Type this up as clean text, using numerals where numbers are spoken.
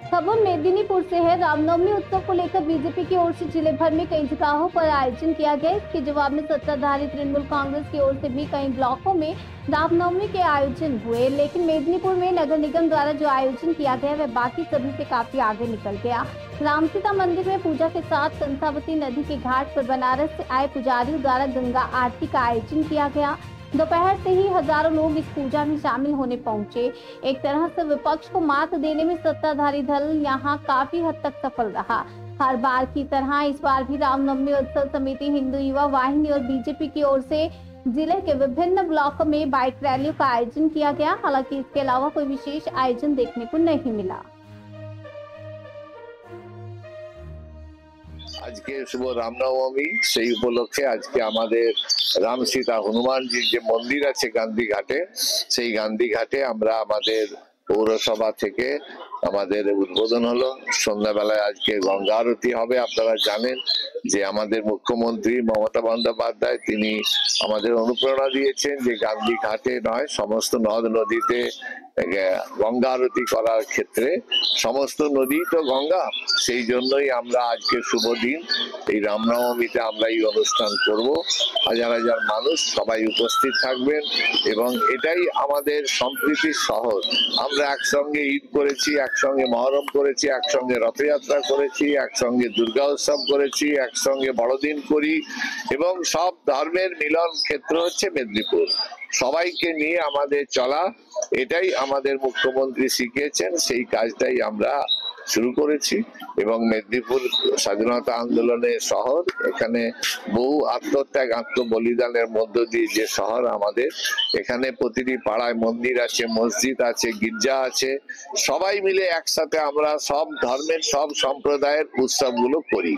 खबर मेदिनीपुर से है। रामनवमी उत्सव को लेकर बीजेपी की ओर से जिले भर में कई जगहों पर आयोजन किया गया। इसके जवाब में सत्ताधारी तृणमूल कांग्रेस की ओर से भी कई ब्लॉकों में रामनवमी के आयोजन हुए, लेकिन मेदिनीपुर में नगर निगम द्वारा जो आयोजन किया गया वह बाकी सभी से काफी आगे निकल गया। रामसीता मंदिर में पूजा के साथ कंसावती नदी के घाट पर बनारस से आए पुजारियों द्वारा गंगा आरती का आयोजन किया गया। दोपहर से ही हजारों लोग इस पूजा में शामिल होने पहुंचे। एक तरह से विपक्ष को मात देने में सत्ताधारी दल यहां काफी हद तक सफल रहा। हर बार की तरह इस बार भी रामनवमी उत्सव समिति, हिंदू युवा वाहिनी और बीजेपी की ओर से जिले के विभिन्न ब्लॉकों में बाइक रैलियों का आयोजन किया गया। हालांकि इसके अलावा कोई विशेष आयोजन देखने को नहीं मिला। आज के शुभ रामनवमी সেই উপলক্ষে আজকে আমাদের রাম সীতা হনুমানজির যে মন্দির আছে গান্ধী ঘাটে, সেই গান্ধী ঘাটে আমরা আমাদের পৌরসভা থেকে আমাদের উদ্বোধন হলো। সন্ধ্যাবেলায় আজকে গঙ্গা আরতি হবে। আপনারা জানেন যে আমাদের মুখ্যমন্ত্রী মমতা বন্দ্যোপাধ্যায় তিনি আমাদের অনুপ্রেরণা দিয়েছেন যে গান্ধী ঘাটে নয় সমস্ত নদ নদীতে গঙ্গা আরতি করার ক্ষেত্রে, সমস্ত নদী তো গঙ্গা, সেই জন্যই আমরা আজকে শুভ দিন এই রামনবমীতে আমরা এই অনুষ্ঠান করব। হাজার হাজার মানুষ সবাই উপস্থিত থাকবেন এবং এটাই আমাদের সম্প্রীতির শহর। আমরা একসঙ্গে ঈদ করেছি, একসঙ্গে মহরম করেছি, একসঙ্গে রথযাত্রা করেছি, একসঙ্গে দুর্গা উৎসব করেছি, একসঙ্গে বড়দিন করি এবং সব ধর্মের মিলন ক্ষেত্র হচ্ছে মেদিনীপুর। সবাইকে নিয়ে আমাদের চলা, এটাই আমাদের মুখ্যমন্ত্রী শিখিয়েছেন, সেই কাজটাই আমরা শুরু করেছি। এবং মেদিনীপুর স্বাধীনতা আন্দোলনের শহর, এখানে বহু আত্মত্যাগ আত্মবলিদানের মধ্য দিয়ে যে শহর আমাদের, এখানে প্রতিটি পাড়ায় মন্দির আছে, মসজিদ আছে, গির্জা আছে, সবাই মিলে একসাথে আমরা সব ধর্মের সব সম্প্রদায়ের উৎসবগুলো করি।